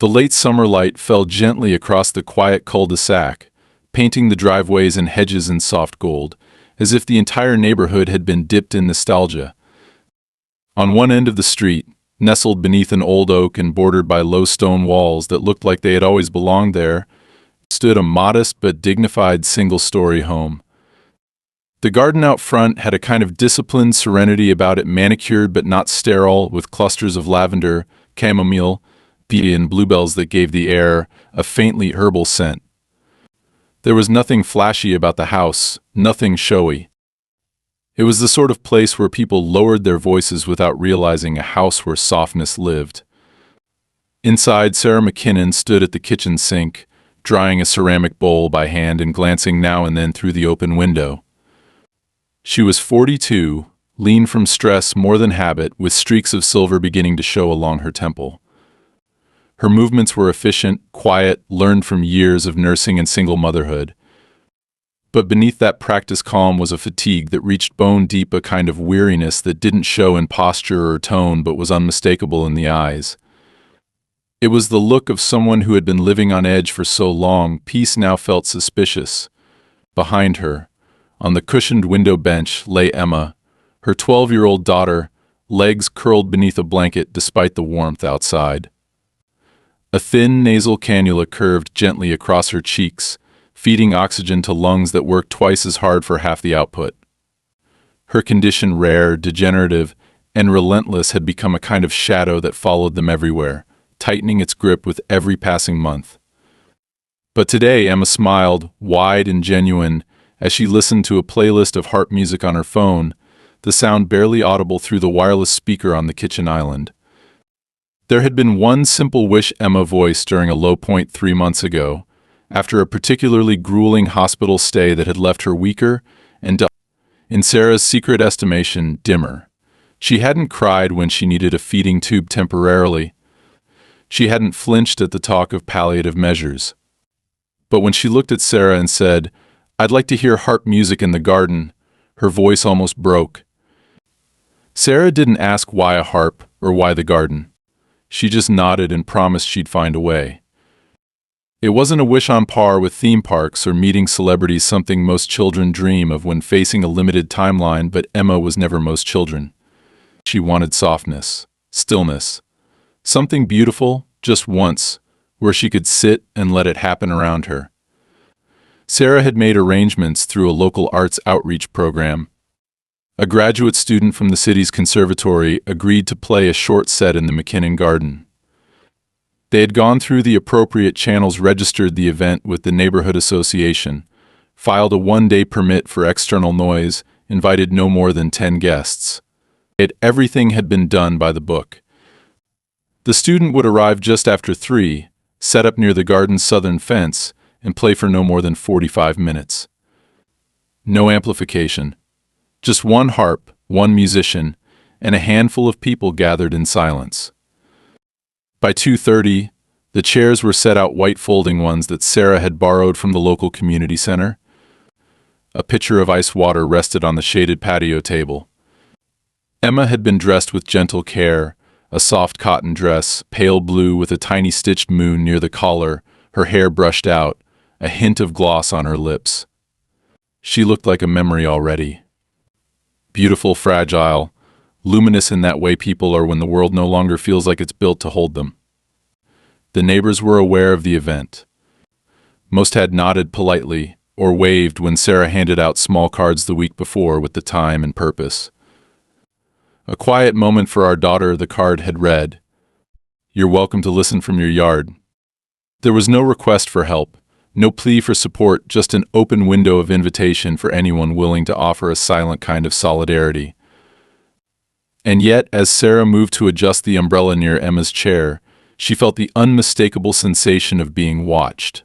The late summer light fell gently across the quiet cul-de-sac, painting the driveways and hedges in soft gold, as if the entire neighborhood had been dipped in nostalgia. On one end of the street, nestled beneath an old oak and bordered by low stone walls that looked like they had always belonged there, stood a modest but dignified single-story home. The garden out front had a kind of disciplined serenity about it, manicured but not sterile, with clusters of lavender, chamomile, and bluebells that gave the air a faintly herbal scent. There was nothing flashy about the house, nothing showy. It was the sort of place where people lowered their voices without realizing a house where softness lived. Inside, Sarah McKinnon stood at the kitchen sink, drying a ceramic bowl by hand and glancing now and then through the open window. She was 42, lean from stress more than habit, with streaks of silver beginning to show along her temple. Her movements were efficient, quiet, learned from years of nursing and single motherhood. But beneath that practiced calm was a fatigue that reached bone deep, a kind of weariness that didn't show in posture or tone but was unmistakable in the eyes. It was the look of someone who had been living on edge for so long. Peace now felt suspicious. Behind her, on the cushioned window bench, lay Emma, her 12-year-old daughter, legs curled beneath a blanket despite the warmth outside. A thin nasal cannula curved gently across her cheeks, feeding oxygen to lungs that worked twice as hard for half the output. Her condition, rare, degenerative, and relentless, had become a kind of shadow that followed them everywhere, tightening its grip with every passing month. But today Emma smiled, wide and genuine, as she listened to a playlist of harp music on her phone, the sound barely audible through the wireless speaker on the kitchen island. There had been one simple wish Emma voiced during a low point 3 months ago, after a particularly grueling hospital stay that had left her weaker and, in Sarah's secret estimation, dimmer. She hadn't cried when she needed a feeding tube temporarily. She hadn't flinched at the talk of palliative measures. But when she looked at Sarah and said, "I'd like to hear harp music in the garden," her voice almost broke. Sarah didn't ask why a harp or why the garden. She just nodded and promised she'd find a way. It wasn't a wish on par with theme parks or meeting celebrities, something most children dream of when facing a limited timeline, but Emma was never most children. She wanted softness, stillness, something beautiful, just once, where she could sit and let it happen around her. Sarah had made arrangements through a local arts outreach program. A graduate student from the city's conservatory agreed to play a short set in the McKinnon Garden. They had gone through the appropriate channels, registered the event with the neighborhood association, filed a one-day permit for external noise, invited no more than 10 guests. Everything had been done by the book. The student would arrive just after 3, set up near the garden's southern fence, and play for no more than 45 minutes. No amplification. Just one harp, one musician, and a handful of people gathered in silence. By 2:30, the chairs were set out, white folding ones that Sarah had borrowed from the local community center. A pitcher of ice water rested on the shaded patio table. Emma had been dressed with gentle care, a soft cotton dress, pale blue with a tiny stitched moon near the collar, her hair brushed out, a hint of gloss on her lips. She looked like a memory already. Beautiful, fragile, luminous in that way people are when the world no longer feels like it's built to hold them. The neighbors were aware of the event. Most had nodded politely or waved when Sarah handed out small cards the week before with the time and purpose. "A quiet moment for our daughter," the card had read. "You're welcome to listen from your yard." There was no request for help, no plea for support, just an open window of invitation for anyone willing to offer a silent kind of solidarity. And yet, as Sarah moved to adjust the umbrella near Emma's chair, she felt the unmistakable sensation of being watched.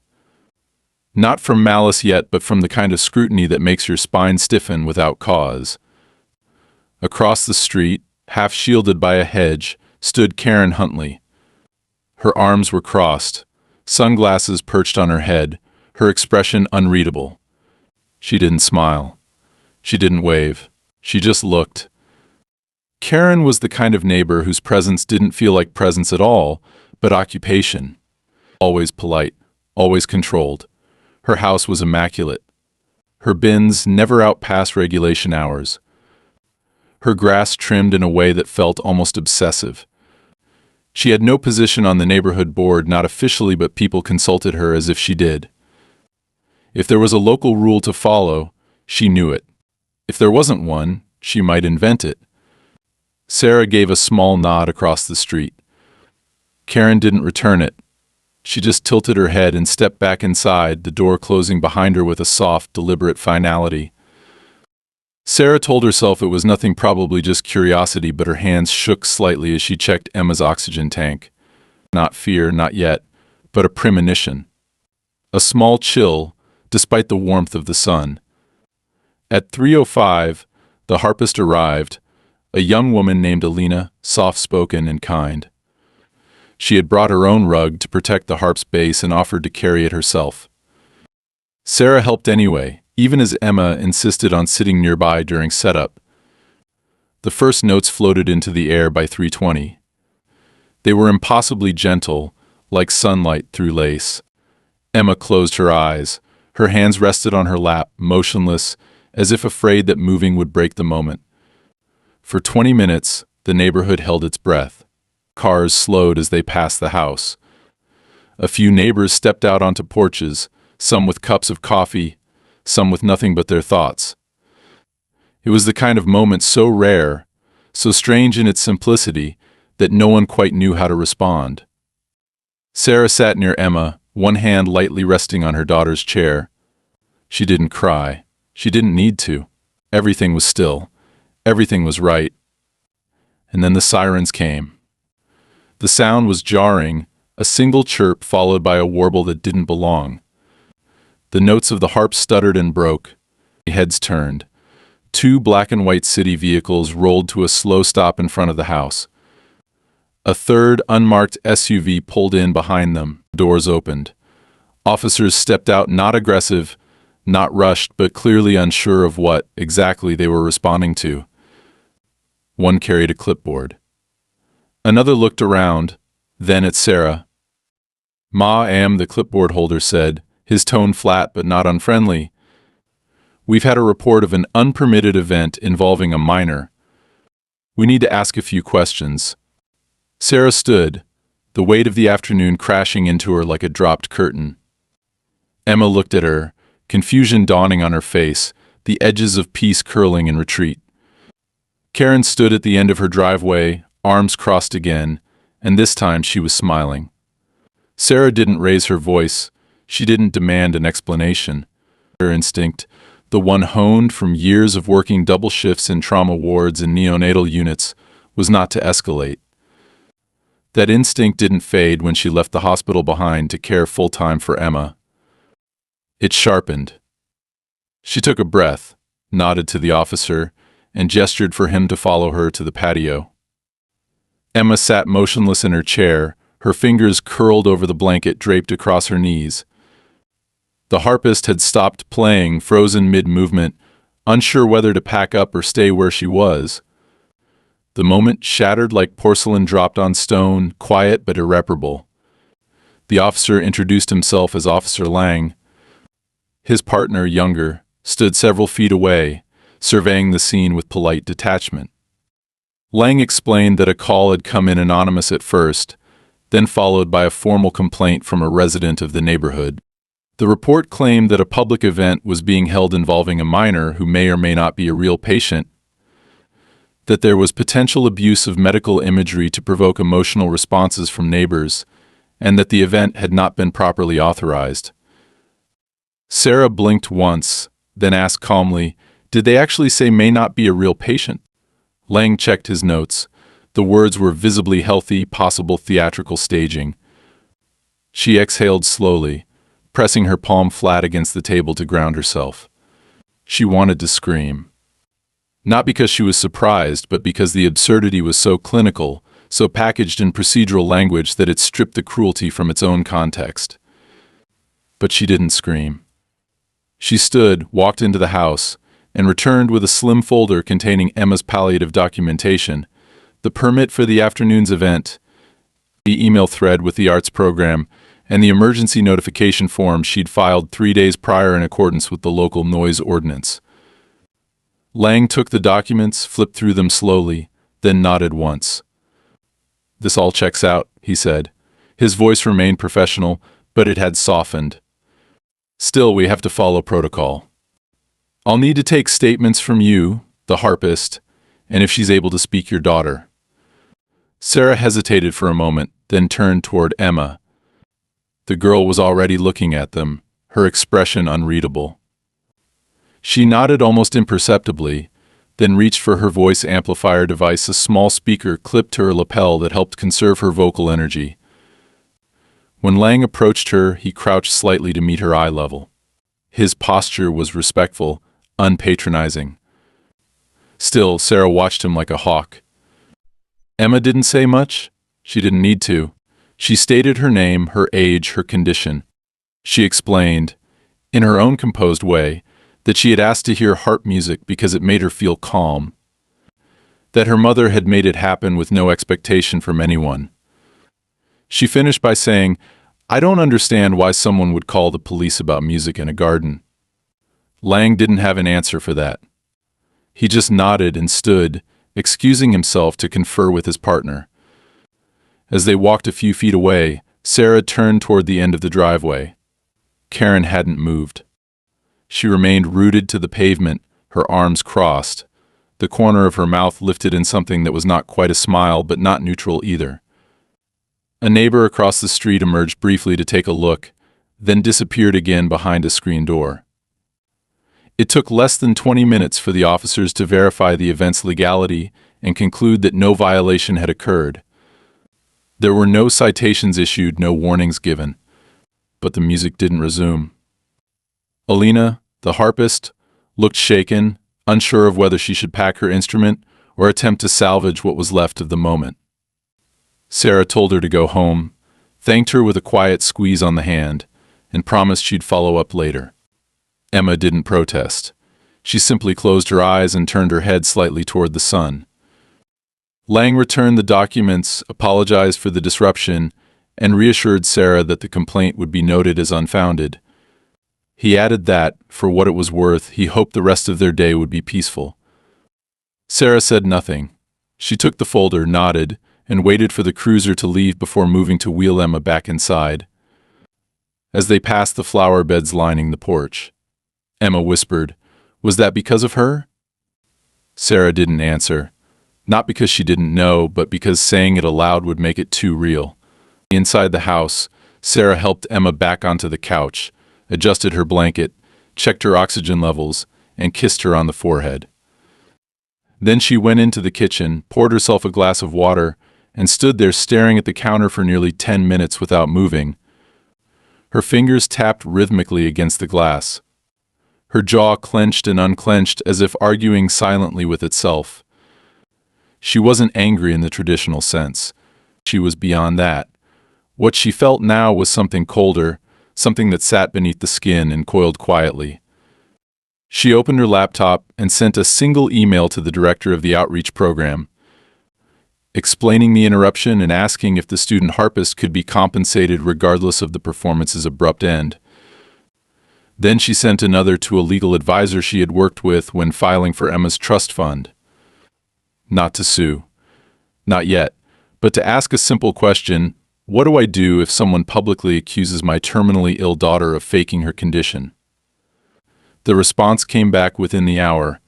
Not from malice yet, but from the kind of scrutiny that makes your spine stiffen without cause. Across the street, half shielded by a hedge, stood Karen Huntley. Her arms were crossed, sunglasses perched on her head, her expression unreadable. She didn't smile. She didn't wave. She just looked. Karen was the kind of neighbor whose presence didn't feel like presence at all, but occupation. Always polite, always controlled. Her house was immaculate. Her bins never out past regulation hours. Her grass trimmed in a way that felt almost obsessive. She had no position on the neighborhood board, not officially, but people consulted her as if she did. If there was a local rule to follow, she knew it. If there wasn't one, she might invent it. Sarah gave a small nod across the street. Karen didn't return it. She just tilted her head and stepped back inside, the door closing behind her with a soft, deliberate finality. Sarah told herself it was nothing, probably just curiosity, but her hands shook slightly as she checked Emma's oxygen tank. Not fear, not yet, but a premonition. A small chill, despite the warmth of the sun. At 3:05, the harpist arrived, a young woman named Alina, soft-spoken and kind. She had brought her own rug to protect the harp's base and offered to carry it herself. Sarah helped anyway, even as Emma insisted on sitting nearby during setup. The first notes floated into the air by 3:20. They were impossibly gentle, like sunlight through lace. Emma closed her eyes. Her hands rested on her lap, motionless, as if afraid that moving would break the moment. For 20 minutes, the neighborhood held its breath. Cars slowed as they passed the house. A few neighbors stepped out onto porches, some with cups of coffee, some with nothing but their thoughts. It was the kind of moment so rare, so strange in its simplicity, that no one quite knew how to respond. Sarah sat near Emma, one hand lightly resting on her daughter's chair. She didn't cry. She didn't need to. Everything was still. Everything was right. And then the sirens came. The sound was jarring, a single chirp followed by a warble that didn't belong. The notes of the harp stuttered and broke. Heads turned. Two black and white city vehicles rolled to a slow stop in front of the house. A third, unmarked SUV pulled in behind them. Doors opened. Officers stepped out, not aggressive, not rushed, but clearly unsure of what exactly they were responding to. One carried a clipboard. Another looked around, then at Sarah. "Ma'am," the clipboard holder said, his tone flat but not unfriendly. "We've had a report of an unpermitted event involving a minor. We need to ask a few questions." Sarah stood, the weight of the afternoon crashing into her like a dropped curtain. Emma looked at her, confusion dawning on her face, the edges of peace curling in retreat. Karen stood at the end of her driveway, arms crossed again, and this time she was smiling. Sarah didn't raise her voice. She didn't demand an explanation. Her instinct, the one honed from years of working double shifts in trauma wards and neonatal units, was not to escalate. That instinct didn't fade when she left the hospital behind to care full-time for Emma. It sharpened. She took a breath, nodded to the officer, and gestured for him to follow her to the patio. Emma sat motionless in her chair, her fingers curled over the blanket draped across her knees. The harpist had stopped playing, frozen mid-movement, unsure whether to pack up or stay where she was. The moment shattered like porcelain dropped on stone, quiet but irreparable. The officer introduced himself as Officer Lang. His partner, younger, stood several feet away, surveying the scene with polite detachment. Lang explained that a call had come in anonymous at first, then followed by a formal complaint from a resident of the neighborhood. The report claimed that a public event was being held involving a minor who may or may not be a real patient, that there was potential abuse of medical imagery to provoke emotional responses from neighbors, and that the event had not been properly authorized. Sarah blinked once, then asked calmly, "Did they actually say may not be a real patient?" Lang checked his notes. The words were visibly healthy, possible theatrical staging. She exhaled slowly, pressing her palm flat against the table to ground herself. She wanted to scream. Not because she was surprised, but because the absurdity was so clinical, so packaged in procedural language that it stripped the cruelty from its own context. But she didn't scream. She stood, walked into the house, and returned with a slim folder containing Emma's palliative documentation, the permit for the afternoon's event, the email thread with the arts program, and the emergency notification form she'd filed 3 days prior in accordance with the local noise ordinance. Lang took the documents, flipped through them slowly, then nodded once. "This all checks out," he said. His voice remained professional, but it had softened. "Still, we have to follow protocol. I'll need to take statements from you, the harpist, and if she's able to speak, your daughter." Sarah hesitated for a moment, then turned toward Emma. The girl was already looking at them, her expression unreadable. She nodded almost imperceptibly, then reached for her voice amplifier device, a small speaker clipped to her lapel that helped conserve her vocal energy. When Lang approached her, he crouched slightly to meet her eye level. His posture was respectful, unpatronizing. Still, Sarah watched him like a hawk. Emma didn't say much. She didn't need to. She stated her name, her age, her condition. She explained, in her own composed way, that she had asked to hear harp music because it made her feel calm. That her mother had made it happen with no expectation from anyone. She finished by saying, "I don't understand why someone would call the police about music in a garden." Lang didn't have an answer for that. He just nodded and stood, excusing himself to confer with his partner. As they walked a few feet away, Sarah turned toward the end of the driveway. Karen hadn't moved. She remained rooted to the pavement, her arms crossed, the corner of her mouth lifted in something that was not quite a smile but not neutral either. A neighbor across the street emerged briefly to take a look, then disappeared again behind a screen door. It took less than 20 minutes for the officers to verify the event's legality and conclude that no violation had occurred. There were no citations issued, no warnings given, but the music didn't resume. Alina, the harpist, looked shaken, unsure of whether she should pack her instrument or attempt to salvage what was left of the moment. Sarah told her to go home, thanked her with a quiet squeeze on the hand, and promised she'd follow up later. Emma didn't protest. She simply closed her eyes and turned her head slightly toward the sun. Lang returned the documents, apologized for the disruption, and reassured Sarah that the complaint would be noted as unfounded. He added that, for what it was worth, he hoped the rest of their day would be peaceful. Sarah said nothing. She took the folder, nodded, and waited for the cruiser to leave before moving to wheel Emma back inside. As they passed the flower beds lining the porch, Emma whispered, "Was that because of her?" Sarah didn't answer. Not because she didn't know, but because saying it aloud would make it too real. Inside the house, Sarah helped Emma back onto the couch, adjusted her blanket, checked her oxygen levels, and kissed her on the forehead. Then she went into the kitchen, poured herself a glass of water, and stood there staring at the counter for nearly 10 minutes without moving. Her fingers tapped rhythmically against the glass. Her jaw clenched and unclenched as if arguing silently with itself. She wasn't angry in the traditional sense. She was beyond that. What she felt now was something colder, something that sat beneath the skin and coiled quietly. She opened her laptop and sent a single email to the director of the outreach program, explaining the interruption and asking if the student harpist could be compensated regardless of the performance's abrupt end. Then she sent another to a legal advisor she had worked with when filing for Emma's trust fund. Not to sue. Not yet, but to ask a simple question: what do I do if someone publicly accuses my terminally ill daughter of faking her condition? The response came back within the hour.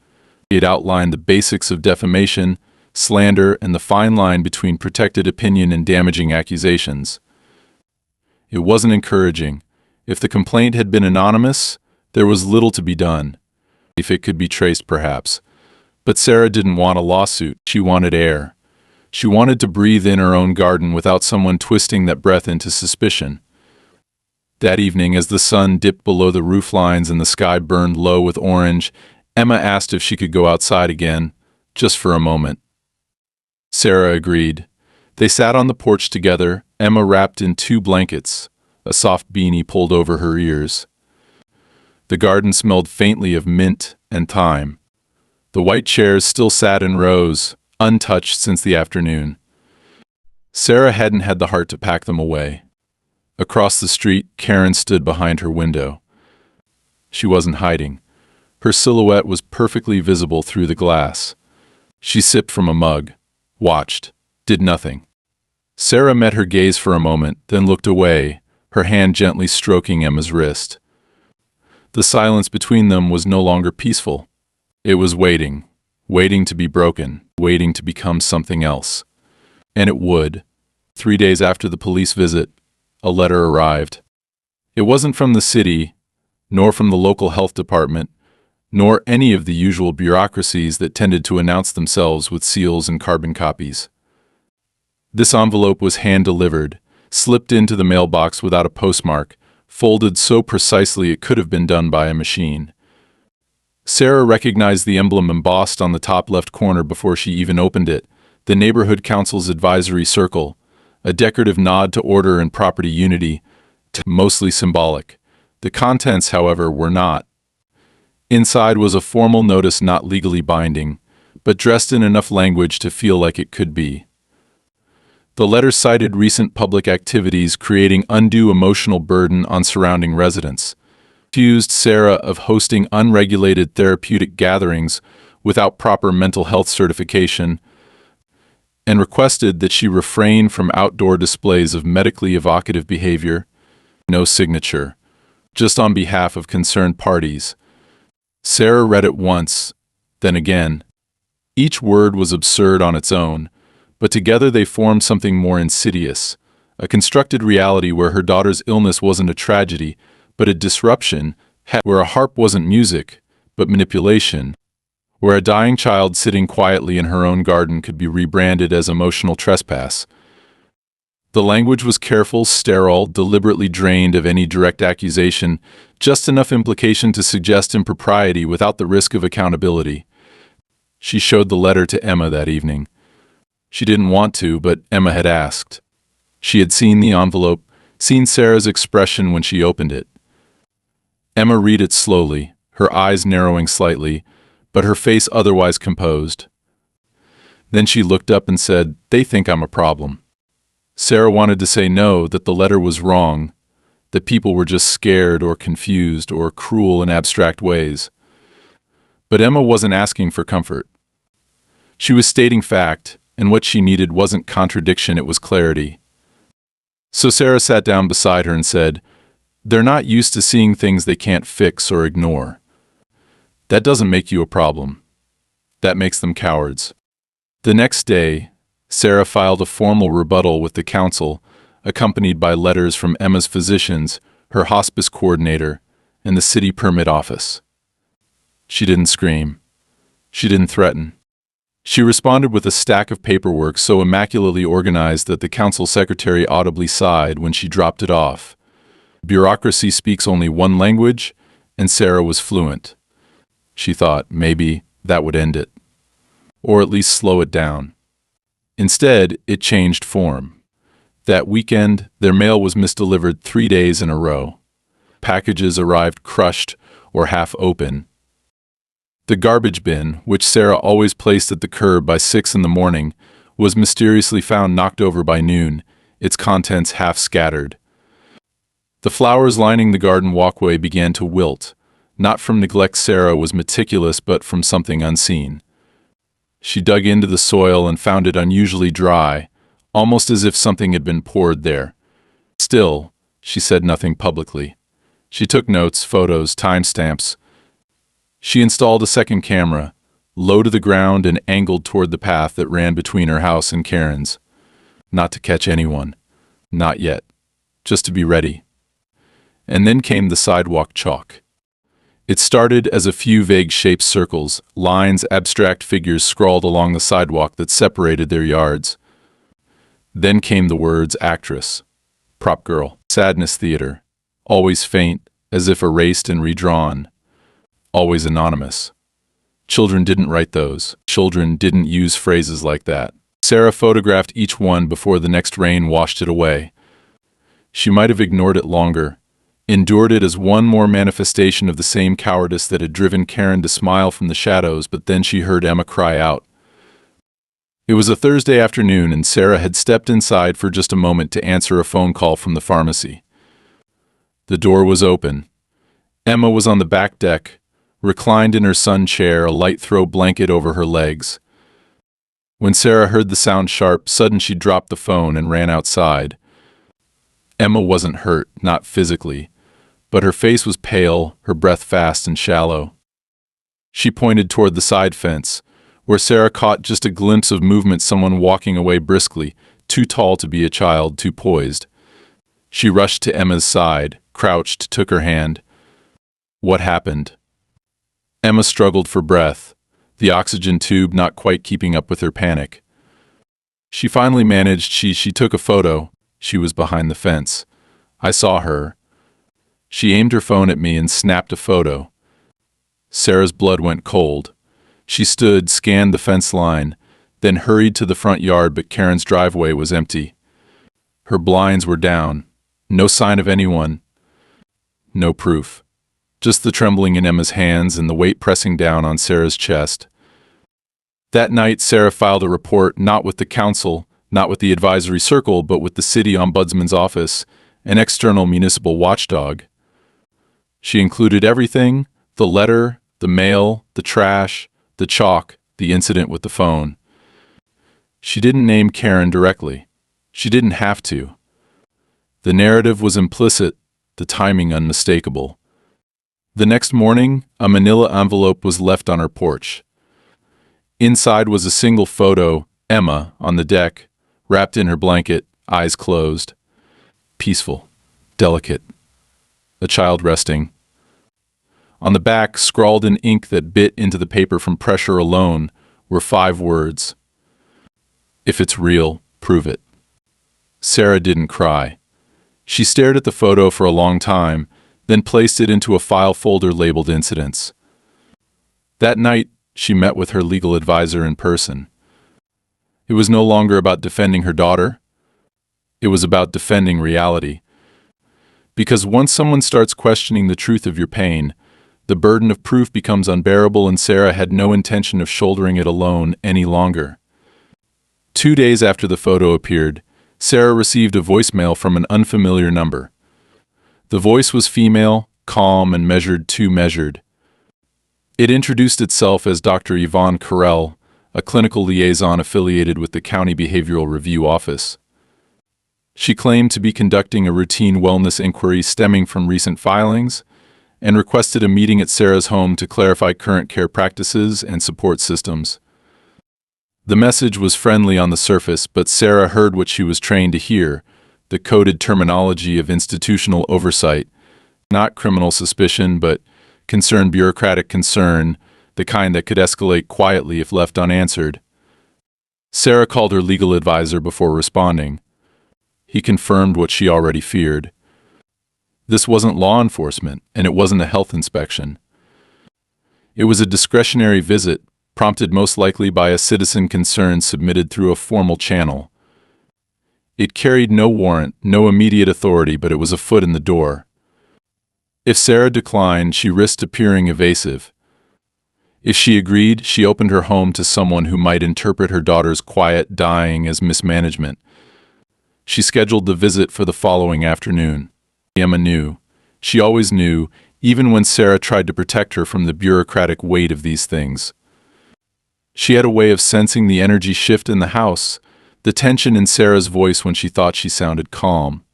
It outlined the basics of defamation, slander, and the fine line between protected opinion and damaging accusations. It wasn't encouraging. If the complaint had been anonymous, there was little to be done. If it could be traced, perhaps. But Sarah didn't want a lawsuit. She wanted air. She wanted to breathe in her own garden without someone twisting that breath into suspicion. That evening, as the sun dipped below the roof lines and the sky burned low with orange, Emma asked if she could go outside again, just for a moment. Sarah agreed. They sat on the porch together, Emma wrapped in 2 blankets, a soft beanie pulled over her ears. The garden smelled faintly of mint and thyme. The white chairs still sat in rows, untouched since the afternoon. Sarah hadn't had the heart to pack them away. Across the street, Karen stood behind her window. She wasn't hiding. Her silhouette was perfectly visible through the glass. She sipped from a mug, watched, did nothing. Sarah met her gaze for a moment, then looked away, her hand gently stroking Emma's wrist. The silence between them was no longer peaceful. It was waiting, waiting to be broken, waiting to become something else. And it would. 3 days after the police visit, a letter arrived. It wasn't from the city, nor from the local health department, nor any of the usual bureaucracies that tended to announce themselves with seals and carbon copies. This envelope was hand-delivered, slipped into the mailbox without a postmark, folded so precisely it could have been done by a machine. Sarah recognized the emblem embossed on the top left corner before she even opened it, the neighborhood council's advisory circle, a decorative nod to order and property unity, mostly symbolic. The contents, however, were not. Inside was a formal notice not legally binding, but dressed in enough language to feel like it could be. The letter cited recent public activities creating undue emotional burden on surrounding residents, accused Sarah of hosting unregulated therapeutic gatherings without proper mental health certification, and requested that she refrain from outdoor displays of medically evocative behavior. No signature, just on behalf of concerned parties. Sarah read it once, then again. Each word was absurd on its own, but together they formed something more insidious, a constructed reality where her daughter's illness wasn't a tragedy, but a disruption, where a harp wasn't music, but manipulation, where a dying child sitting quietly in her own garden could be rebranded as emotional trespass. The language was careful, sterile, deliberately drained of any direct accusation, just enough implication to suggest impropriety without the risk of accountability. She showed the letter to Emma that evening. She didn't want to, but Emma had asked. She had seen the envelope, seen Sarah's expression when she opened it. Emma read it slowly, her eyes narrowing slightly, but her face otherwise composed. Then she looked up and said, "They think I'm a problem." Sarah wanted to say no, that the letter was wrong, that people were just scared or confused or cruel in abstract ways. But Emma wasn't asking for comfort. She was stating fact, and what she needed wasn't contradiction, it was clarity. So Sarah sat down beside her and said, "They're not used to seeing things they can't fix or ignore. That doesn't make you a problem. That makes them cowards." The next day, Sarah filed a formal rebuttal with the council, accompanied by letters from Emma's physicians, her hospice coordinator, and the city permit office. She didn't scream. She didn't threaten. She responded with a stack of paperwork so immaculately organized that the council secretary audibly sighed when she dropped it off. Bureaucracy speaks only one language, and Sarah was fluent. She thought maybe that would end it, or at least slow it down. Instead, it changed form. That weekend, their mail was misdelivered 3 days in a row. Packages arrived crushed or half open. The garbage bin, which Sarah always placed at the curb by 6 in the morning, was mysteriously found knocked over by noon, its contents half scattered. The flowers lining the garden walkway began to wilt, not from neglect. Sarah was meticulous, but from something unseen. She dug into the soil and found it unusually dry, almost as if something had been poured there. Still, she said nothing publicly. She took notes, photos, timestamps. She installed a second camera, low to the ground and angled toward the path that ran between her house and Karen's. Not to catch anyone. Not yet. Just to be ready. And then came the sidewalk chalk. It started as a few vague shaped circles, lines, abstract figures scrawled along the sidewalk that separated their yards. Then came the words actress, prop girl, sadness theater, always faint, as if erased and redrawn, always anonymous. Children didn't write those. Children didn't use phrases like that. Sarah photographed each one before the next rain washed it away. She might have ignored it longer, endured it as one more manifestation of the same cowardice that had driven Karen to smile from the shadows, but then she heard Emma cry out. It was a Thursday afternoon, and Sarah had stepped inside for just a moment to answer a phone call from the pharmacy. The door was open. Emma was on the back deck, reclined in her sun chair, a light throw blanket over her legs. When Sarah heard the sound sharp, sudden, she dropped the phone and ran outside. Emma wasn't hurt, not physically, but her face was pale, her breath fast and shallow. She pointed toward the side fence, where Sarah caught just a glimpse of movement, someone walking away briskly, too tall to be a child, too poised. She rushed to Emma's side, crouched, took her hand. What happened? Emma struggled for breath, the oxygen tube not quite keeping up with her panic. She finally managed. She took a photo. She was behind the fence. I saw her. She aimed her phone at me and snapped a photo. Sarah's blood went cold. She stood, scanned the fence line, then hurried to the front yard, but Karen's driveway was empty. Her blinds were down. No sign of anyone. No proof. Just the trembling in Emma's hands and the weight pressing down on Sarah's chest. That night, Sarah filed a report, not with the council, not with the advisory circle, but with the city ombudsman's office, an external municipal watchdog. She included everything: the letter, the mail, the trash, the chalk, the incident with the phone. She didn't name Karen directly. She didn't have to. The narrative was implicit, the timing unmistakable. The next morning, a manila envelope was left on her porch. Inside was a single photo, Emma, on the deck, wrapped in her blanket, eyes closed. Peaceful, delicate. A child resting. On the back, scrawled in ink that bit into the paper from pressure alone, were 5 words. If it's real, prove it. Sarah didn't cry. She stared at the photo for a long time, then placed it into a file folder labeled Incidents. That night, she met with her legal advisor in person. It was no longer about defending her daughter. It was about defending reality. Because once someone starts questioning the truth of your pain, the burden of proof becomes unbearable, and Sarah had no intention of shouldering it alone any longer. 2 days after the photo appeared, Sarah received a voicemail from an unfamiliar number. The voice was female, calm, and too measured. It introduced itself as Dr. Yvonne Carell, a clinical liaison affiliated with the County Behavioral Review Office. She claimed to be conducting a routine wellness inquiry stemming from recent filings, and requested a meeting at Sarah's home to clarify current care practices and support systems. The message was friendly on the surface, but Sarah heard what she was trained to hear: the coded terminology of institutional oversight, not criminal suspicion, but concern, bureaucratic concern, the kind that could escalate quietly if left unanswered. Sarah called her legal advisor before responding. He confirmed what she already feared. This wasn't law enforcement, and it wasn't a health inspection. It was a discretionary visit, prompted most likely by a citizen concern submitted through a formal channel. It carried no warrant, no immediate authority, but it was a foot in the door. If Sarah declined, she risked appearing evasive. If she agreed, she opened her home to someone who might interpret her daughter's quiet dying as mismanagement. She scheduled the visit for the following afternoon. Emma knew. She always knew, even when Sarah tried to protect her from the bureaucratic weight of these things. She had a way of sensing the energy shift in the house, the tension in Sarah's voice when she thought she sounded calm.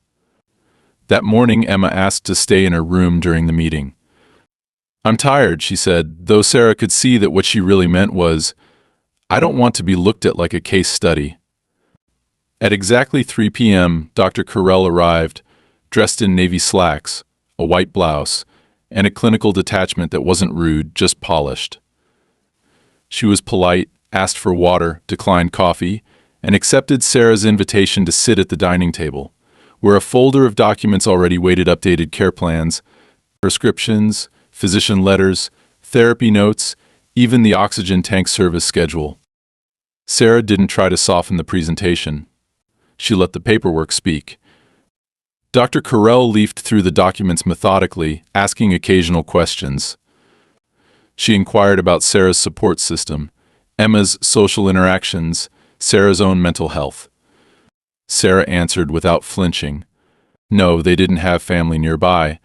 That morning, Emma asked to stay in her room during the meeting. "I'm tired," she said, though Sarah could see that what she really meant was, "I don't want to be looked at like a case study." At exactly 3 p.m., Dr. Carell arrived, dressed in navy slacks, a white blouse, and a clinical detachment that wasn't rude, just polished. She was polite, asked for water, declined coffee, and accepted Sarah's invitation to sit at the dining table, where a folder of documents already waited: updated care plans, prescriptions, physician letters, therapy notes, even the oxygen tank service schedule. Sarah didn't try to soften the presentation. She let the paperwork speak. Dr. Carell leafed through the documents methodically, asking occasional questions. She inquired about Sarah's support system, Emma's social interactions, Sarah's own mental health. Sarah answered without flinching. No, they didn't have family nearby,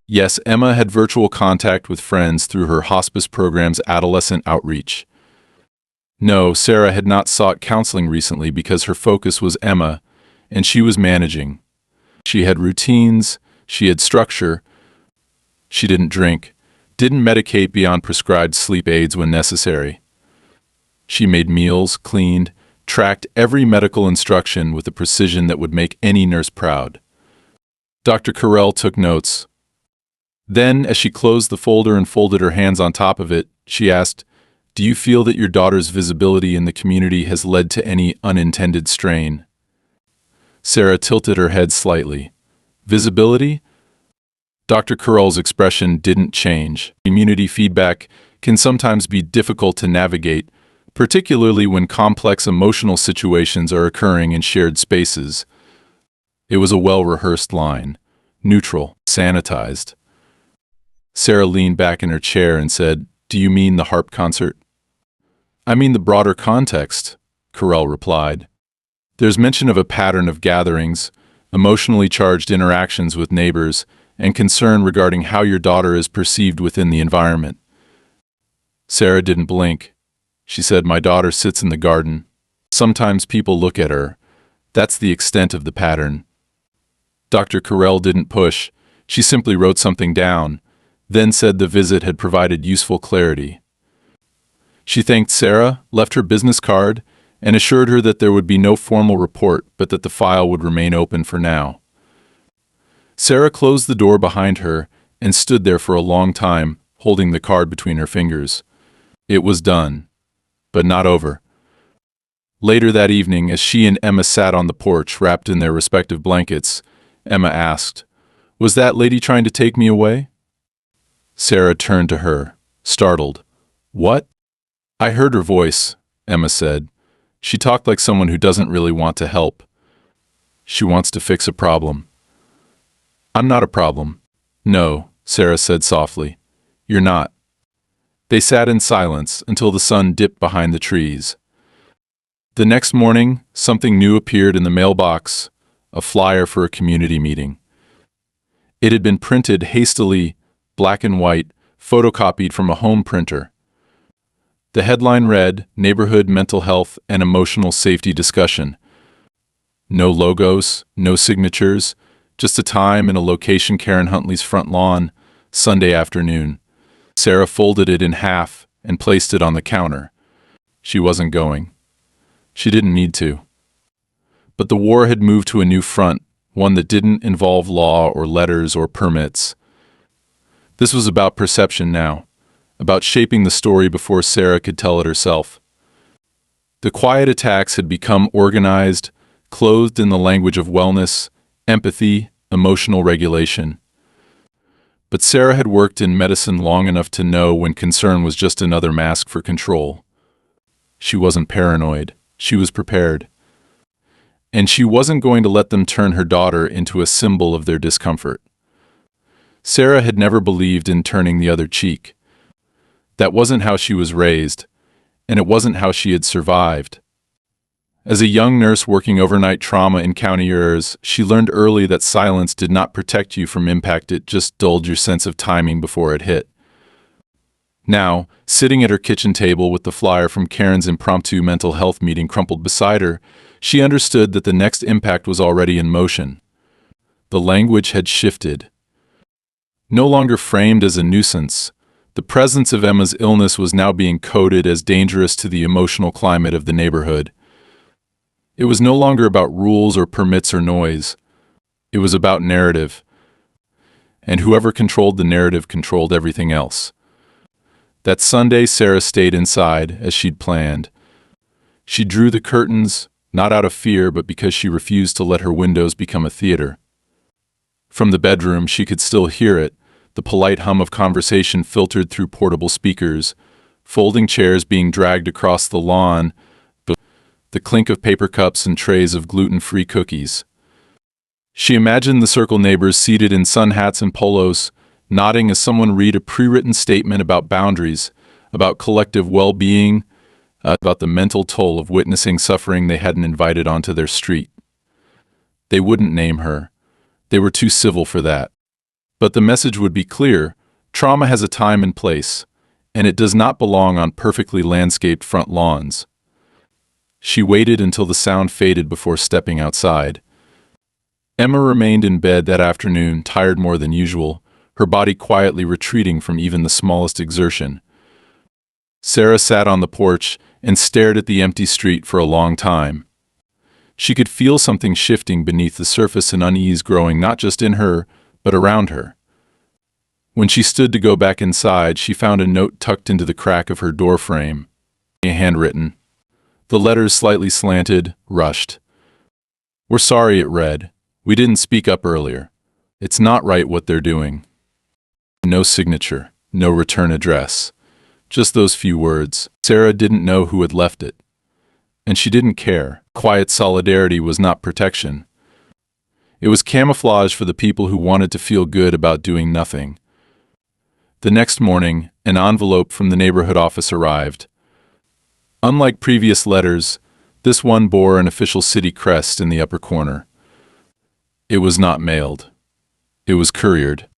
Yes, Emma had virtual contact with friends through her hospice program's adolescent outreach. No, Sarah had not sought counseling recently because her focus was Emma, and she was managing. She had routines, she had structure, she didn't drink, didn't medicate beyond prescribed sleep aids when necessary. She made meals, cleaned, tracked every medical instruction with a precision that would make any nurse proud. Dr. Carell took notes. Then, as she closed the folder and folded her hands on top of it, she asked, "Do you feel that your daughter's visibility in the community has led to any unintended strain?" Sarah tilted her head slightly. Visibility? Dr. Carell's expression didn't change. Community feedback can sometimes be difficult to navigate, particularly when complex emotional situations are occurring in shared spaces. It was a well-rehearsed line, neutral, sanitized. Sarah leaned back in her chair and said, "Do you mean the harp concert?" "I mean the broader context," Carell replied. "There's mention of a pattern of gatherings, emotionally charged interactions with neighbors, and concern regarding how your daughter is perceived within the environment." Sarah didn't blink. She said, "My daughter sits in the garden. Sometimes people look at her. That's the extent of the pattern." Dr. Carell didn't push. She simply wrote something down, then said the visit had provided useful clarity. She thanked Sarah, left her business card, and assured her that there would be no formal report, but that the file would remain open for now. Sarah closed the door behind her and stood there for a long time, holding the card between her fingers. It was done, but not over. Later that evening, as she and Emma sat on the porch wrapped in their respective blankets, Emma asked, "Was that lady trying to take me away?" Sarah turned to her, startled. "What?" "I heard her voice," Emma said. "She talked like someone who doesn't really want to help. She wants to fix a problem." "I'm not a problem." "No," Sarah said softly. "You're not." They sat in silence until the sun dipped behind the trees. The next morning, something new appeared in the mailbox, a flyer for a community meeting. It had been printed hastily, black and white, photocopied from a home printer. The headline read, "Neighborhood Mental Health and Emotional Safety Discussion." No logos, no signatures, just a time and a location: Karen Huntley's front lawn, Sunday afternoon. Sarah folded it in half and placed it on the counter. She wasn't going. She didn't need to. But the war had moved to a new front, one that didn't involve law or letters or permits. This was about perception now, about shaping the story before Sarah could tell it herself. The quiet attacks had become organized, clothed in the language of wellness, empathy, emotional regulation. But Sarah had worked in medicine long enough to know when concern was just another mask for control. She wasn't paranoid. She was prepared. And she wasn't going to let them turn her daughter into a symbol of their discomfort. Sarah had never believed in turning the other cheek. That wasn't how she was raised, and it wasn't how she had survived. As a young nurse working overnight trauma in county ERs, she learned early that silence did not protect you from impact, it just dulled your sense of timing before it hit. Now, sitting at her kitchen table with the flyer from Karen's impromptu mental health meeting crumpled beside her, she understood that the next impact was already in motion. The language had shifted. No longer framed as a nuisance, the presence of Emma's illness was now being coded as dangerous to the emotional climate of the neighborhood. It was no longer about rules or permits or noise. It was about narrative. And whoever controlled the narrative controlled everything else. That Sunday, Sarah stayed inside, as she'd planned. She drew the curtains, not out of fear, but because she refused to let her windows become a theater. From the bedroom, she could still hear it, the polite hum of conversation filtered through portable speakers, folding chairs being dragged across the lawn, the clink of paper cups and trays of gluten-free cookies. She imagined the circle neighbors seated in sun hats and polos, nodding as someone read a pre-written statement about boundaries, about collective well-being, about the mental toll of witnessing suffering they hadn't invited onto their street. They wouldn't name her. They were too civil for that. But the message would be clear: trauma has a time and place, and it does not belong on perfectly landscaped front lawns. She waited until the sound faded before stepping outside. Emma remained in bed that afternoon, tired more than usual, her body quietly retreating from even the smallest exertion. Sarah sat on the porch and stared at the empty street for a long time. She could feel something shifting beneath the surface and unease growing not just in her, but around her. When she stood to go back inside, she found a note tucked into the crack of her door frame. Handwritten. The letters slightly slanted, rushed. "We're sorry," it read. "We didn't speak up earlier. It's not right what they're doing." No signature, no return address. Just those few words. Sarah didn't know who had left it. And she didn't care. Quiet solidarity was not protection. It was camouflage for the people who wanted to feel good about doing nothing. The next morning, an envelope from the neighborhood office arrived. Unlike previous letters, this one bore an official city crest in the upper corner. It was not mailed. It was couriered.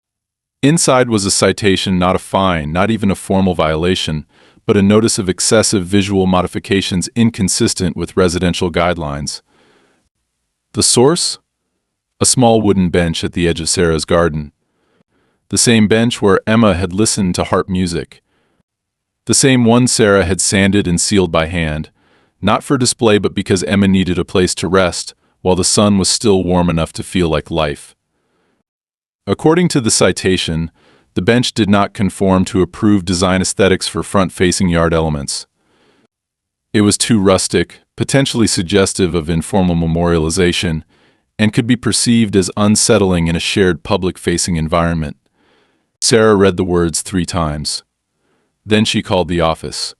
Inside was a citation, not a fine, not even a formal violation, but a notice of excessive visual modifications inconsistent with residential guidelines. The source? A small wooden bench at the edge of Sarah's garden. The same bench where Emma had listened to harp music. The same one Sarah had sanded and sealed by hand, not for display but because Emma needed a place to rest while the sun was still warm enough to feel like life. According to the citation, the bench did not conform to approved design aesthetics for front-facing yard elements. It was too rustic, potentially suggestive of informal memorialization, and could be perceived as unsettling in a shared public-facing environment. Sarah read the words 3 times. Then she called the office.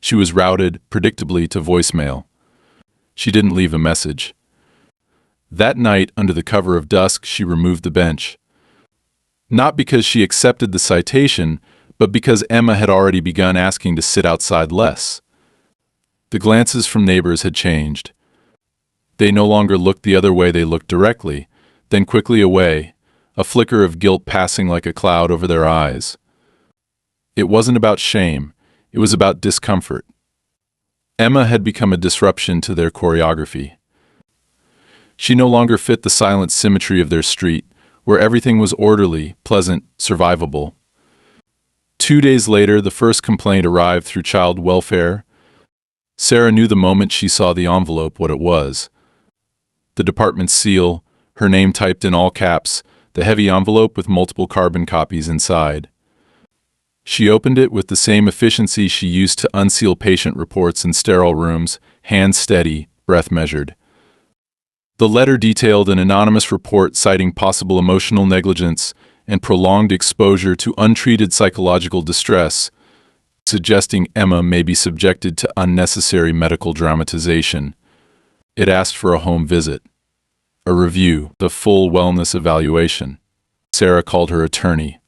She was routed, predictably, to voicemail. She didn't leave a message. That night, under the cover of dusk, she removed the bench. Not because she accepted the citation, but because Emma had already begun asking to sit outside less. The glances from neighbors had changed. They no longer looked the other way, they looked directly, then quickly away, a flicker of guilt passing like a cloud over their eyes. It wasn't about shame, it was about discomfort. Emma had become a disruption to their choreography. She no longer fit the silent symmetry of their street, where everything was orderly, pleasant, survivable. 2 days later, the first complaint arrived through child welfare. Sarah knew the moment she saw the envelope what it was. The department's seal, her name typed in all caps, the heavy envelope with multiple carbon copies inside. She opened it with the same efficiency she used to unseal patient reports in sterile rooms, hands steady, breath measured. The letter detailed an anonymous report citing possible emotional negligence and prolonged exposure to untreated psychological distress, suggesting Emma may be subjected to unnecessary medical dramatization. It asked for a home visit, a review, the full wellness evaluation. Sarah called her attorney.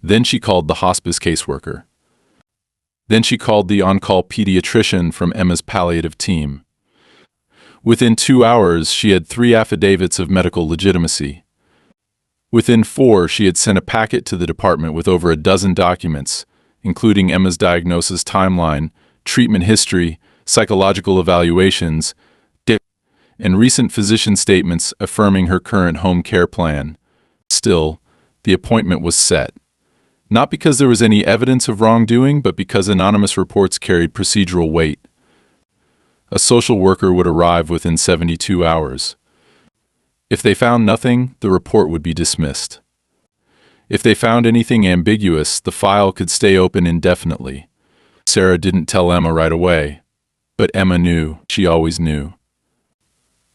Then she called the hospice caseworker. Then she called the on-call pediatrician from Emma's palliative team. Within 2 hours, she had 3 affidavits of medical legitimacy. Within 4, she had sent a packet to the department with over a dozen documents, including Emma's diagnosis timeline, treatment history, psychological evaluations, and recent physician statements affirming her current home care plan. Still, the appointment was set. Not because there was any evidence of wrongdoing, but because anonymous reports carried procedural weight. A social worker would arrive within 72 hours. If they found nothing, the report would be dismissed. If they found anything ambiguous, the file could stay open indefinitely. Sarah didn't tell Emma right away, but Emma knew. She always knew.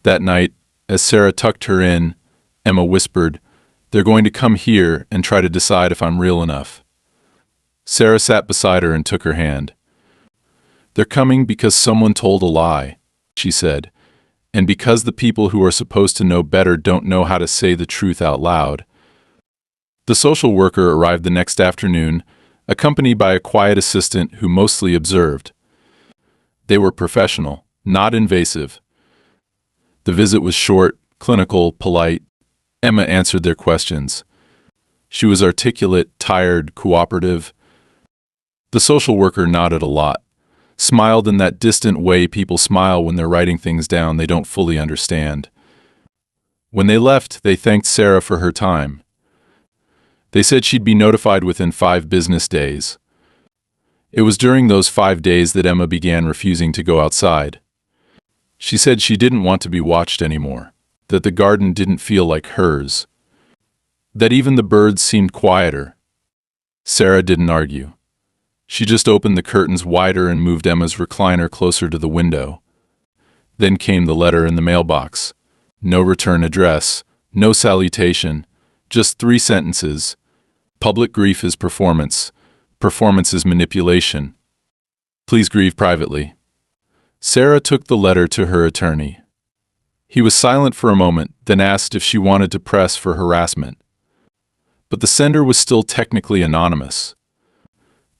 That night, as Sarah tucked her in, Emma whispered, "They're going to come here and try to decide if I'm real enough." Sarah sat beside her and took her hand. "They're coming because someone told a lie," she said, "and because the people who are supposed to know better don't know how to say the truth out loud." The social worker arrived the next afternoon, accompanied by a quiet assistant who mostly observed. They were professional, not invasive. The visit was short, clinical, polite. Emma answered their questions. She was articulate, tired, cooperative. The social worker nodded a lot, smiled in that distant way people smile when they're writing things down they don't fully understand. When they left, they thanked Sarah for her time. They said she'd be notified within 5 business days. It was during those 5 days that Emma began refusing to go outside. She said she didn't want to be watched anymore, that the garden didn't feel like hers, that even the birds seemed quieter. Sarah didn't argue. She just opened the curtains wider and moved Emma's recliner closer to the window. Then came the letter in the mailbox. No return address, no salutation, just 3 sentences. Public grief is performance. Performance is manipulation. Please grieve privately. Sarah took the letter to her attorney. He was silent for a moment, then asked if she wanted to press for harassment. But the sender was still technically anonymous.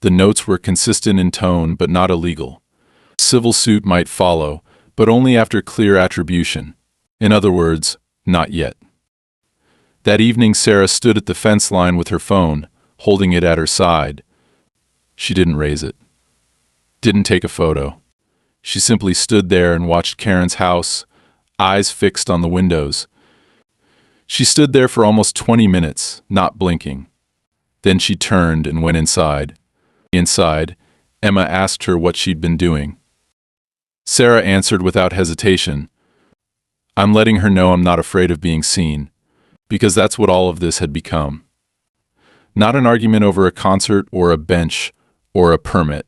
The notes were consistent in tone but not illegal. Civil suit might follow, but only after clear attribution. In other words, not yet. That evening Sarah stood at the fence line with her phone, holding it at her side. She didn't raise it. Didn't take a photo. She simply stood there and watched Karen's house, eyes fixed on the windows. She stood there for almost 20 minutes, not blinking. Then she turned and went inside. Inside, Emma asked her what she'd been doing. Sarah answered without hesitation, "I'm letting her know I'm not afraid of being seen," because that's what all of this had become. Not an argument over a concert or a bench or a permit.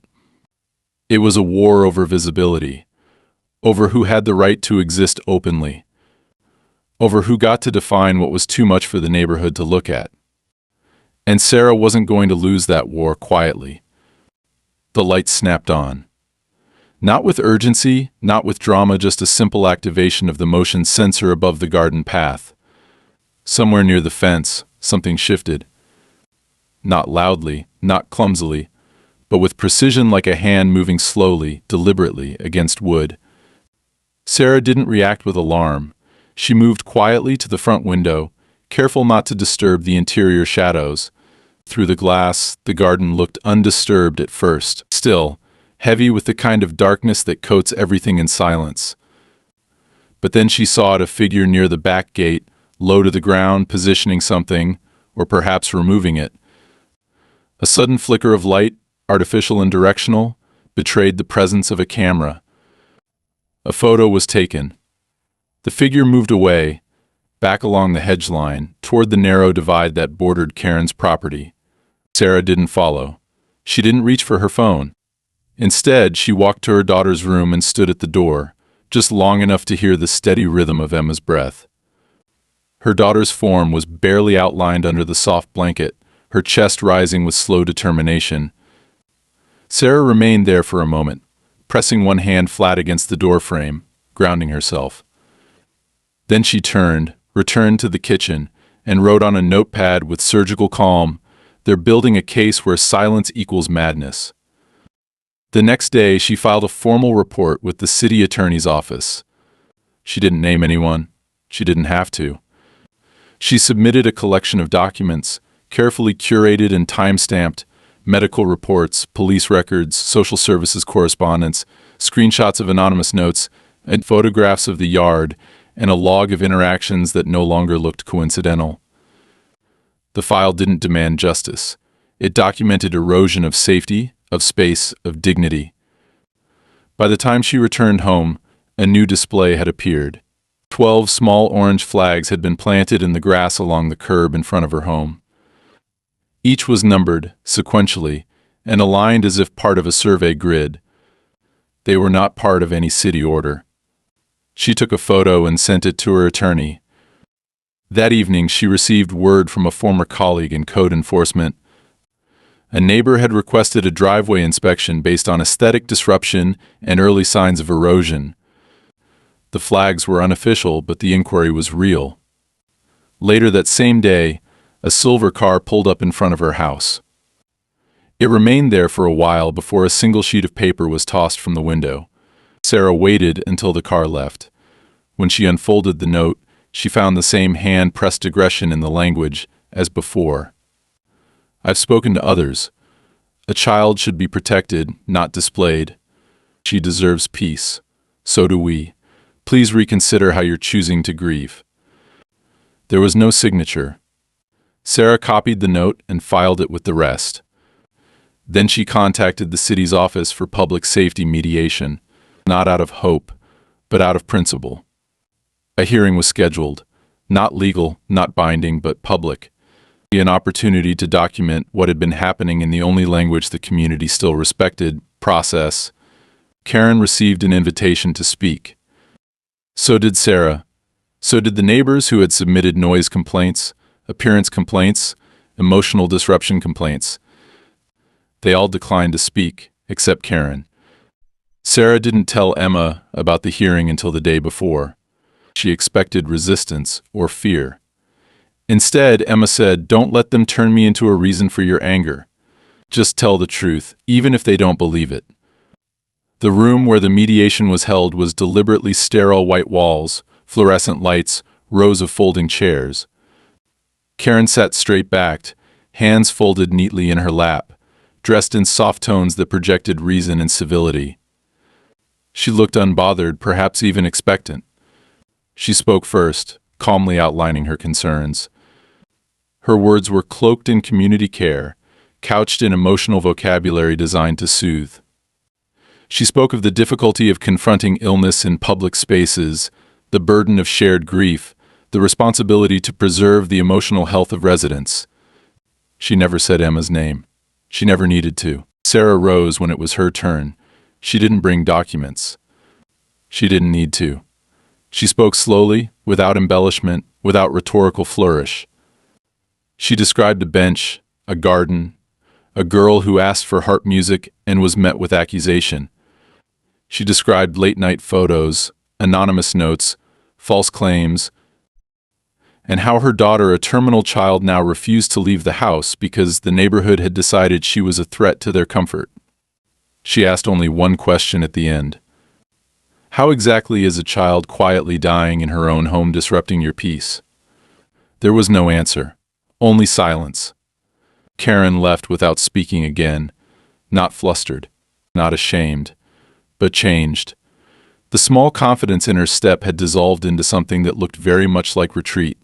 It was a war over visibility, over who had the right to exist openly, over who got to define what was too much for the neighborhood to look at. And Sarah wasn't going to lose that war quietly. The lights snapped on. Not with urgency, not with drama, just a simple activation of the motion sensor above the garden path. Somewhere near the fence, something shifted. Not loudly, not clumsily, but with precision like a hand moving slowly, deliberately, against wood. Sarah didn't react with alarm. She moved quietly to the front window, careful not to disturb the interior shadows. Through the glass, the garden looked undisturbed at first, still, heavy with the kind of darkness that coats everything in silence. But then she saw a figure near the back gate, low to the ground, positioning something, or perhaps removing it. A sudden flicker of light, artificial and directional, betrayed the presence of a camera. A photo was taken. The figure moved away, back along the hedge line, toward the narrow divide that bordered Karen's property. Sarah didn't follow. She didn't reach for her phone. Instead, she walked to her daughter's room and stood at the door, just long enough to hear the steady rhythm of Emma's breath. Her daughter's form was barely outlined under the soft blanket, her chest rising with slow determination. Sarah remained there for a moment, pressing one hand flat against the doorframe, grounding herself. Then she returned to the kitchen, and wrote on a notepad with surgical calm, "They're building a case where silence equals madness." The next day, she filed a formal report with the city attorney's office. She didn't name anyone. She didn't have to. She submitted a collection of documents, carefully curated and time-stamped, medical reports, police records, social services correspondence, screenshots of anonymous notes, and photographs of the yard, and a log of interactions that no longer looked coincidental. The file didn't demand justice. It documented erosion of safety, of space, of dignity. By the time she returned home, a new display had appeared. 12 small orange flags had been planted in the grass along the curb in front of her home. Each was numbered, sequentially, and aligned as if part of a survey grid. They were not part of any city order. She took a photo and sent it to her attorney. That evening, she received word from a former colleague in code enforcement. A neighbor had requested a driveway inspection based on aesthetic disruption and early signs of erosion. The flags were unofficial, but the inquiry was real. Later that same day, a silver car pulled up in front of her house. It remained there for a while before a single sheet of paper was tossed from the window. Sarah waited until the car left. When she unfolded the note, she found the same hand-pressed aggression in the language as before. I've spoken to others. A child should be protected, not displayed. She deserves peace. So do we. Please reconsider how you're choosing to grieve. There was no signature. Sarah copied the note and filed it with the rest. Then she contacted the city's office for public safety mediation, not out of hope, but out of principle. A hearing was scheduled, not legal, not binding, but public. An opportunity to document what had been happening in the only language the community still respected, process. Karen received an invitation to speak. So did Sarah. So did the neighbors who had submitted noise complaints, appearance complaints, emotional disruption complaints. They all declined to speak, except Karen. Sarah didn't tell Emma about the hearing until the day before. She expected resistance or fear. Instead, Emma said, "Don't let them turn me into a reason for your anger. Just tell the truth, even if they don't believe it." The room where the mediation was held was deliberately sterile white walls, fluorescent lights, rows of folding chairs. Karen sat straight-backed, hands folded neatly in her lap, dressed in soft tones that projected reason and civility. She looked unbothered, perhaps even expectant. She spoke first, calmly outlining her concerns. Her words were cloaked in community care, couched in emotional vocabulary designed to soothe. She spoke of the difficulty of confronting illness in public spaces, the burden of shared grief, the responsibility to preserve the emotional health of residents. She never said Emma's name. She never needed to. Sarah rose when it was her turn. She didn't bring documents. She didn't need to. She spoke slowly, without embellishment, without rhetorical flourish. She described a bench, a garden, a girl who asked for harp music and was met with accusation. She described late-night photos, anonymous notes, false claims, and how her daughter, a terminal child, now refused to leave the house because the neighborhood had decided she was a threat to their comfort. She asked only one question at the end. How exactly is a child quietly dying in her own home disrupting your peace? There was no answer, only silence. Karen left without speaking again, not flustered, not ashamed, but changed. The small confidence in her step had dissolved into something that looked very much like retreat.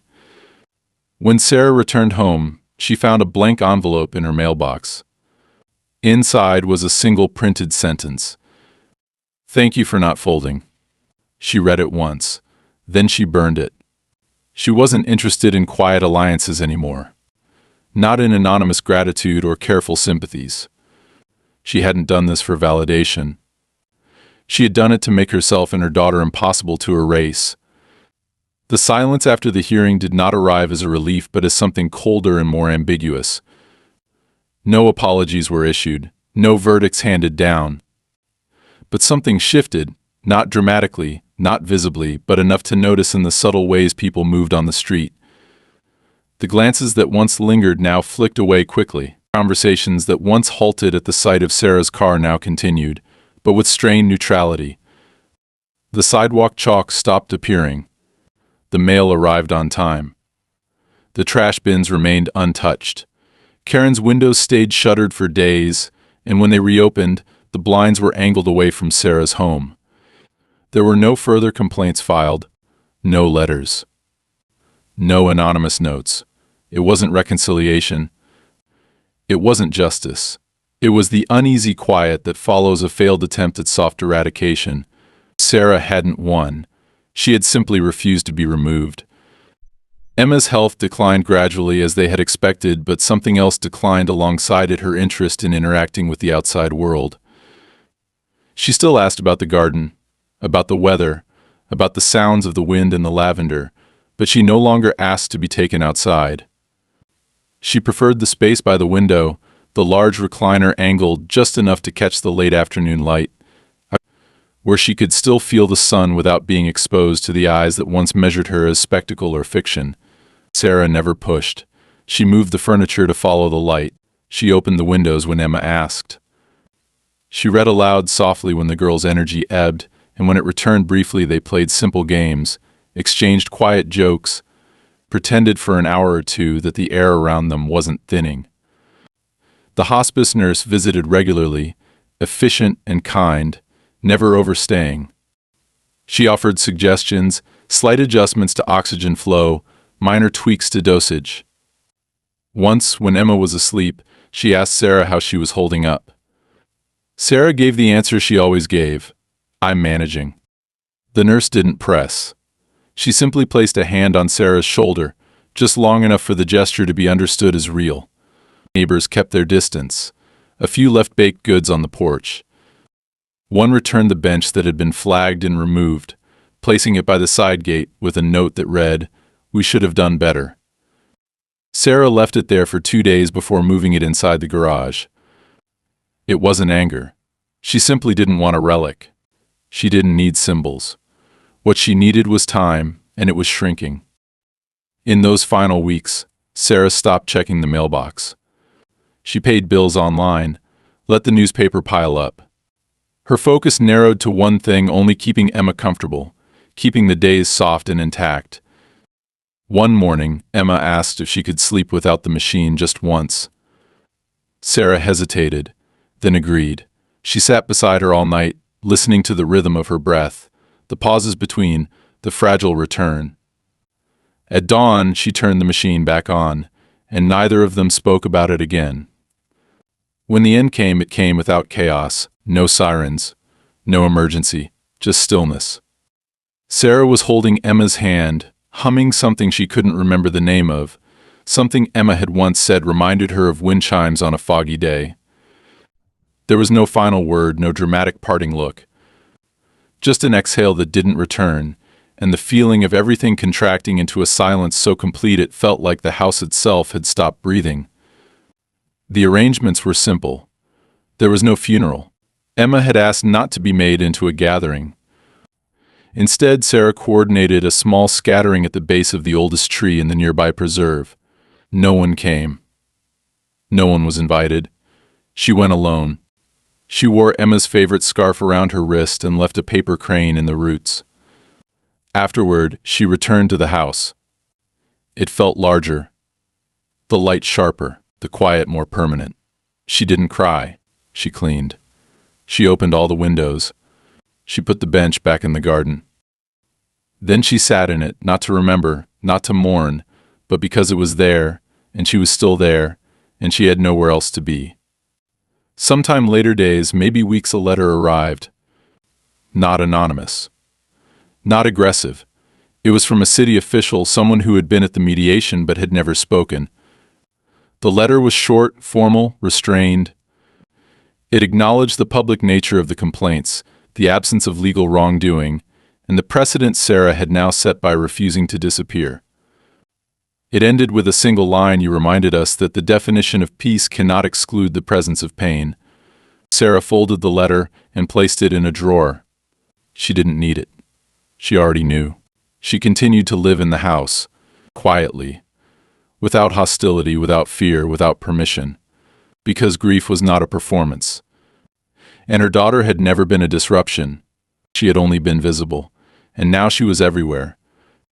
When Sarah returned home, she found a blank envelope in her mailbox. Inside was a single printed sentence. "Thank you for not folding." She read it once, then she burned it. She wasn't interested in quiet alliances anymore. Not in anonymous gratitude or careful sympathies. She hadn't done this for validation. She had done it to make herself and her daughter impossible to erase. The silence after the hearing did not arrive as a relief, but as something colder and more ambiguous. No apologies were issued, no verdicts handed down. But something shifted, not dramatically, not visibly, but enough to notice in the subtle ways people moved on the street. The glances that once lingered now flicked away quickly. Conversations that once halted at the sight of Sarah's car now continued, but with strained neutrality. The sidewalk chalk stopped appearing. The mail arrived on time. The trash bins remained untouched. Karen's windows stayed shuttered for days, and when they reopened, the blinds were angled away from Sarah's home. There were no further complaints filed, no letters, no anonymous notes. It wasn't reconciliation. It wasn't justice. It was the uneasy quiet that follows a failed attempt at soft eradication. Sarah hadn't won. She had simply refused to be removed. Emma's health declined gradually as they had expected, but something else declined alongside it: her interest in interacting with the outside world. She still asked about the garden, about the weather, about the sounds of the wind and the lavender, but she no longer asked to be taken outside. She preferred the space by the window, the large recliner angled just enough to catch the late afternoon light, where she could still feel the sun without being exposed to the eyes that once measured her as spectacle or fiction. Sarah never pushed. She moved the furniture to follow the light. She opened the windows when Emma asked. She read aloud softly when the girl's energy ebbed, and when it returned briefly they played simple games, exchanged quiet jokes, pretended for an hour or two that the air around them wasn't thinning. The hospice nurse visited regularly, efficient and kind, never overstaying. She offered suggestions, slight adjustments to oxygen flow, minor tweaks to dosage. Once, when Emma was asleep, she asked Sarah how she was holding up. Sarah gave the answer she always gave: "I'm managing." The nurse didn't press. She simply placed a hand on Sarah's shoulder, just long enough for the gesture to be understood as real. Neighbors kept their distance. A few left baked goods on the porch. One returned the bench that had been flagged and removed, placing it by the side gate with a note that read, "We should have done better." Sarah left it there for 2 days before moving it inside the garage. It wasn't anger. She simply didn't want a relic. She didn't need symbols. What she needed was time, and it was shrinking. In those final weeks, Sarah stopped checking the mailbox. She paid bills online, let the newspaper pile up. Her focus narrowed to one thing, only keeping Emma comfortable, keeping the days soft and intact. One morning, Emma asked if she could sleep without the machine just once. Sarah hesitated, then agreed. She sat beside her all night, listening to the rhythm of her breath, the pauses between, the fragile return. At dawn, she turned the machine back on, and neither of them spoke about it again. When the end came, it came without chaos, no sirens, no emergency, just stillness. Sarah was holding Emma's hand, humming something she couldn't remember the name of. Something Emma had once said reminded her of wind chimes on a foggy day. There was no final word, no dramatic parting look. Just an exhale that didn't return, and the feeling of everything contracting into a silence so complete it felt like the house itself had stopped breathing. The arrangements were simple. There was no funeral. Emma had asked not to be made into a gathering. Instead, Sarah coordinated a small scattering at the base of the oldest tree in the nearby preserve. No one came. No one was invited. She went alone. She wore Emma's favorite scarf around her wrist and left a paper crane in the roots. Afterward, she returned to the house. It felt larger. The light sharper, the quiet more permanent. She didn't cry. She cleaned. She opened all the windows. She put the bench back in the garden. Then she sat in it, not to remember, not to mourn, but because it was there, and she was still there, and she had nowhere else to be. Sometime later days, maybe weeks, a letter arrived. Not anonymous. Not aggressive. It was from a city official, someone who had been at the mediation but had never spoken. The letter was short, formal, restrained. It acknowledged the public nature of the complaints, the absence of legal wrongdoing, and the precedent Sarah had now set by refusing to disappear. It ended with a single line: "You reminded us that the definition of peace cannot exclude the presence of pain." Sarah folded the letter and placed it in a drawer. She didn't need it. She already knew. She continued to live in the house, quietly, without hostility, without fear, without permission, because grief was not a performance. And her daughter had never been a disruption. She had only been visible, and now she was everywhere,